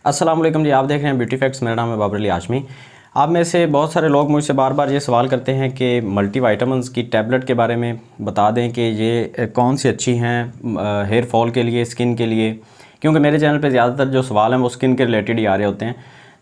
अस्सलाम वालेकुम जी। आप देख रहे हैं ब्यूटी फैक्ट्स। मेरा नाम है बाबर अली हाशमी। आप में से बहुत सारे लोग मुझसे बार बार ये सवाल करते हैं कि मल्टीविटामिन्स की टैबलेट के बारे में बता दें कि ये कौन सी अच्छी हैं हेयर फॉल के लिए, स्किन के लिए। क्योंकि मेरे चैनल पे ज़्यादातर जो सवाल हैं वो स्किन के रिलेटेड ही आ रहे होते हैं।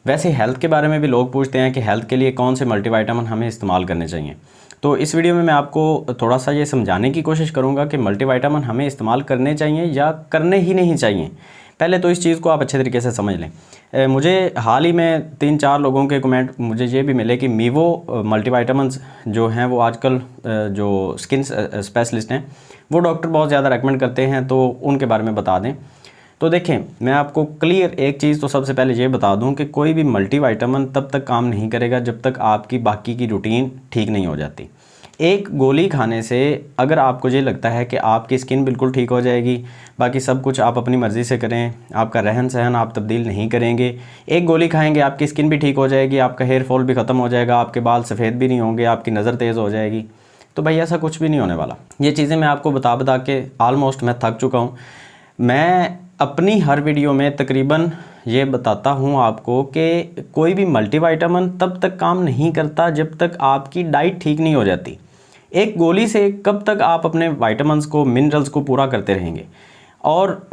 वैसे हेल्थ के बारे में भी लोग पूछते हैं कि हेल्थ के लिए कौन से मल्टीविटामिन हमें इस्तेमाल करने चाहिए। तो इस वीडियो में मैं आपको थोड़ा सा ये समझाने की कोशिश करूँगा कि मल्टीविटामिन हमें इस्तेमाल करने चाहिए या करने ही नहीं चाहिए। पहले तो इस चीज़ को आप अच्छे तरीके से समझ लें। मुझे हाल ही में 3-4 लोगों के कमेंट मुझे ये भी मिले कि मीवो मल्टीविटामिन्स जो हैं वो आजकल जो स्किन स्पेशलिस्ट हैं वो डॉक्टर बहुत ज़्यादा रेकमेंड करते हैं, तो उनके बारे में बता दें। तो देखें, मैं आपको क्लियर एक चीज़ तो सबसे पहले ये बता दूं कि कोई भी मल्टीविटामिन तब तक काम नहीं करेगा जब तक आपकी बाकी की रूटीन ठीक नहीं हो जाती। एक गोली खाने से अगर आपको ये लगता है कि आपकी स्किन बिल्कुल ठीक हो जाएगी, बाकी सब कुछ आप अपनी मर्ज़ी से करें, आपका रहन सहन आप तब्दील नहीं करेंगे, एक गोली खाएंगे आपकी स्किन भी ठीक हो जाएगी, आपका हेयर फॉल भी ख़त्म हो जाएगा, आपके बाल सफ़ेद भी नहीं होंगे, आपकी नज़र तेज़ हो जाएगी, तो भाई ऐसा कुछ भी नहीं होने वाला। ये चीज़ें मैं आपको बता बता के ऑलमोस्ट मैं थक चुका हूँ। मैं अपनी हर वीडियो में तकरीबन ये बताता हूँ आपको कि कोई भी मल्टीविटामिन तब तक काम नहीं करता जब तक आपकी डाइट ठीक नहीं हो जाती। एक गोली से कब तक आप अपने विटामिन्स को, मिनरल्स को पूरा करते रहेंगे, और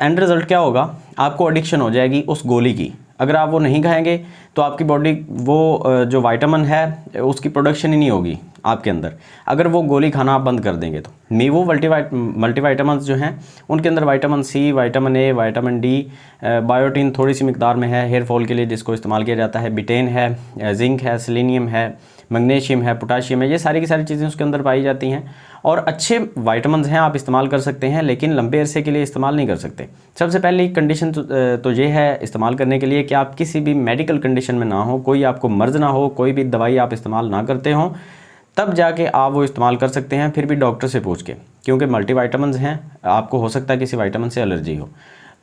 एंड रिज़ल्ट क्या होगा, आपको एडिक्शन हो जाएगी उस गोली की। अगर आप वो नहीं खाएंगे तो आपकी बॉडी वो जो विटामिन है उसकी प्रोडक्शन ही नहीं होगी आपके अंदर, अगर वो गोली खाना आप बंद कर देंगे तो। मीवो मल्टीविटामिन्स जो हैं उनके अंदर vitamin C, vitamin A, vitamin D, biotin थोड़ी सी मिकदार में है हेयर फॉल के लिए जिसको इस्तेमाल किया जाता है, बिटेन है, जिंक है, सेलेनियम है, मैग्नीशियम है, पोटाशियम है, ये सारी की सारी चीज़ें उसके अंदर पाई जाती हैं और अच्छे विटामिन्स हैं, आप इस्तेमाल कर सकते हैं, लेकिन लंबे अरसे के लिए इस्तेमाल नहीं कर सकते। सबसे पहले कंडीशन तो ये है इस्तेमाल करने के लिए कि आप किसी भी मेडिकल कंडीशन में ना हो, कोई आपको मर्ज़ ना हो, कोई भी दवाई आप इस्तेमाल ना करते हों, तब जाके आप वो इस्तेमाल कर सकते हैं, फिर भी डॉक्टर से पूछ के, क्योंकि मल्टीविटामिन्स हैं, आपको हो सकता है किसी विटामिन से एलर्जी हो।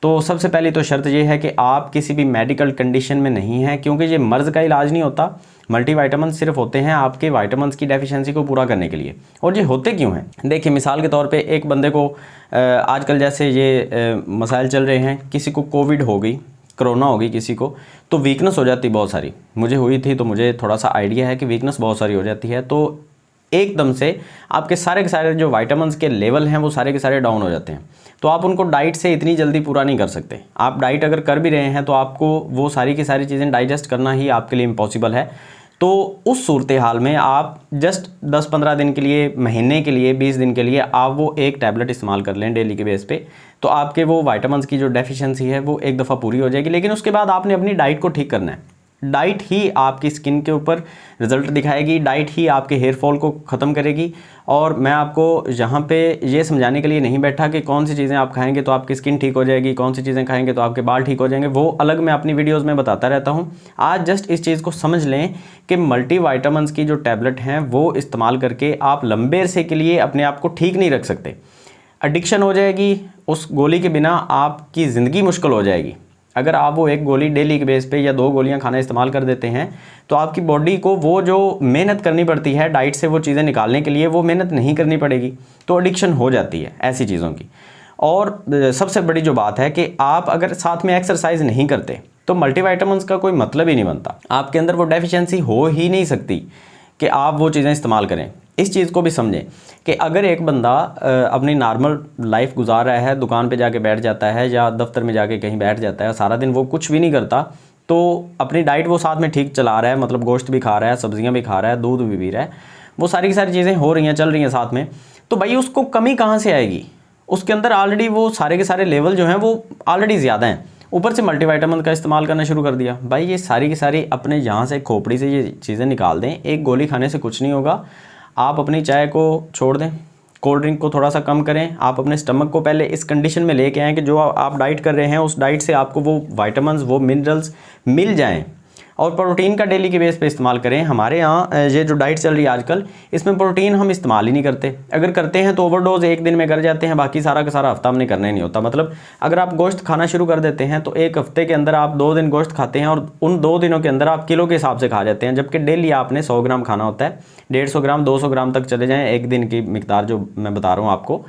तो सबसे पहली तो शर्त ये है कि आप किसी भी मेडिकल कंडीशन में नहीं हैं, क्योंकि ये मर्ज़ का इलाज नहीं होता। मल्टीविटामिन सिर्फ होते हैं आपके विटामिन्स की डेफिशिएंसी को पूरा करने के लिए। और ये होते क्यों हैं, देखिए मिसाल के तौर पे एक बंदे को आजकल जैसे ये मसाइल चल रहे हैं, किसी को कोविड हो गई, कोरोना हो गई किसी को, तो वीकनेस हो जाती बहुत सारी। मुझे हुई थी तो मुझे थोड़ा सा आइडिया है कि वीकनेस बहुत सारी हो जाती है। तो एकदम से आपके सारे के सारे जो विटामिन्स के लेवल हैं वो सारे के सारे डाउन हो जाते हैं। तो आप उनको डाइट से इतनी जल्दी पूरा नहीं कर सकते। आप डाइट अगर कर भी रहे हैं तो आपको वो सारी की सारी चीज़ें डाइजेस्ट करना ही आपके लिए इम्पॉसिबल है। तो उस सूरत हाल में आप जस्ट 10-15 दिन के लिए, महीने के लिए, 20 दिन के लिए आप वो एक टैबलेट इस्तेमाल कर लें डेली के बेस पे, तो आपके वो विटामिन्स की जो डेफिशिएंसी है वो एक दफ़ा पूरी हो जाएगी। लेकिन उसके बाद आपने अपनी डाइट को ठीक करना है। डाइट ही आपकी स्किन के ऊपर रिज़ल्ट दिखाएगी, डाइट ही आपके हेयर फॉल को ख़त्म करेगी। और मैं आपको यहाँ पे ये समझाने के लिए नहीं बैठा कि कौन सी चीज़ें आप खाएंगे तो आपकी स्किन ठीक हो जाएगी, कौन सी चीज़ें खाएंगे तो आपके बाल ठीक हो जाएंगे, वो अलग मैं अपनी वीडियोज़ में बताता रहता हूँ। आज जस्ट इस चीज़ को समझ लें कि मल्टीविटामिन्स की जो टैबलेट हैं वो इस्तेमाल करके आप लंबे अरसे के लिए अपने आप को ठीक नहीं रख सकते। एडिक्शन हो जाएगी, उस गोली के बिना आपकी ज़िंदगी मुश्किल हो जाएगी। अगर आप वो एक गोली डेली के बेस पे या 2 गोलियां खाना इस्तेमाल कर देते हैं तो आपकी बॉडी को वो जो मेहनत करनी पड़ती है डाइट से वो चीज़ें निकालने के लिए, वो मेहनत नहीं करनी पड़ेगी, तो एडिक्शन हो जाती है ऐसी चीज़ों की। और सबसे बड़ी जो बात है कि आप अगर साथ में एक्सरसाइज नहीं करते तो मल्टीविटामिन्स का कोई मतलब ही नहीं बनता। आपके अंदर वो डेफिशिएंसी हो ही नहीं सकती कि आप वो चीज़ें इस्तेमाल करें। इस चीज़ को भी समझें कि अगर एक बंदा अपनी नॉर्मल लाइफ गुजार रहा है, दुकान पे जाके बैठ जाता है या दफ्तर में जाके कहीं बैठ जाता है, सारा दिन वो कुछ भी नहीं करता, तो अपनी डाइट वो साथ में ठीक चला रहा है, मतलब गोश्त भी खा रहा है, सब्जियां भी खा रहा है, दूध भी पी रहा है, वो सारी की सारी चीज़ें हो रही हैं, चल रही हैं साथ में, तो भाई उसको कमी कहाँ से आएगी? उसके अंदर ऑलरेडी वो सारे के सारे लेवल जो हैं वो ऑलरेडी ज़्यादा हैं, ऊपर से मल्टीविटामिन का इस्तेमाल करना शुरू कर दिया। भाई ये सारी की सारी अपने यहाँ से खोपड़ी से ये चीज़ें निकाल दें। एक गोली खाने से कुछ नहीं होगा। आप अपनी चाय को छोड़ दें, कोल्ड ड्रिंक को थोड़ा सा कम करें, आप अपने स्टमक को पहले इस कंडीशन में लेके आएँ कि जो आप डाइट कर रहे हैं उस डाइट से आपको वो विटामिन्स, वो मिनरल्स मिल जाएं। और प्रोटीन का डेली के बेस पे इस्तेमाल करें। हमारे यहाँ ये जो डाइट चल रही है आजकल, इसमें प्रोटीन हम इस्तेमाल ही नहीं करते। अगर करते हैं तो ओवरडोज एक दिन में कर जाते हैं, बाकी सारा का सारा हफ्ता हमने करना ही नहीं होता। मतलब अगर आप गोश्त खाना शुरू कर देते हैं तो एक हफ्ते के अंदर आप 2 दिन गोश्त खाते हैं और उन 2 दिनों के अंदर आप किलो के हिसाब से खा जाते हैं, जबकि डेली आपने 100 ग्राम खाना होता है। 150 ग्राम 200 ग्राम तक चले जाएँ एक दिन की मिकदार जो मैं बता रहा हूँ आपको।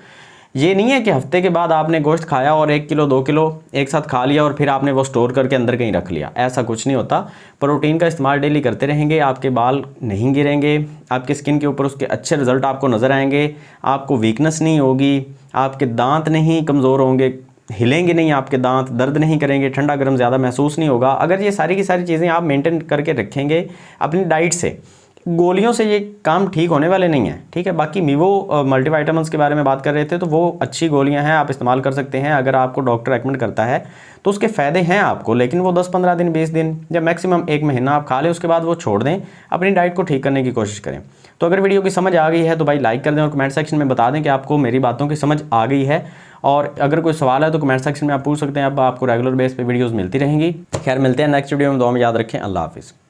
ये नहीं है कि हफ्ते के बाद आपने गोश्त खाया और 1 किलो 2 किलो एक साथ खा लिया और फिर आपने वो स्टोर करके अंदर कहीं रख लिया, ऐसा कुछ नहीं होता। प्रोटीन का इस्तेमाल डेली करते रहेंगे, आपके बाल नहीं गिरेंगे, आपके स्किन के ऊपर उसके अच्छे रिजल्ट आपको नज़र आएंगे, आपको वीकनेस नहीं होगी, आपके दांत नहीं कमज़ोर होंगे, हिलेंगे नहीं आपके दांत, दर्द नहीं करेंगे, ठंडा गर्म ज़्यादा महसूस नहीं होगा। अगर ये सारी की सारी चीज़ें आप मेंटेन करके रखेंगे अपनी डाइट से, गोलियों से ये काम ठीक होने वाले नहीं हैं, ठीक है। बाकी मीवो मल्टीविटामिन्स के बारे में बात कर रहे थे, तो वो अच्छी गोलियां हैं, आप इस्तेमाल कर सकते हैं। अगर आपको डॉक्टर रेकमेंड करता है तो उसके फ़ायदे हैं आपको, लेकिन वो 10-15 दिन 20 दिन या मैक्सिमम 1 महीना आप खा लें, उसके बाद वो छोड़ दें, अपनी डाइट को ठीक करने की कोशिश करें। तो अगर वीडियो की समझ आ गई है तो भाई लाइक कर दें और कमेंट सेक्शन में बता दें कि आपको मेरी बातों की समझ आ गई है। और अगर कोई सवाल है तो कमेंट सेक्शन में आप पूछ सकते हैं। अब आपको रेगुलर बेस पे वीडियोस मिलती रहेंगी। खैर मिलते हैं नेक्स्ट वीडियो में, दुआ में याद रखें। अल्लाह हाफिज़।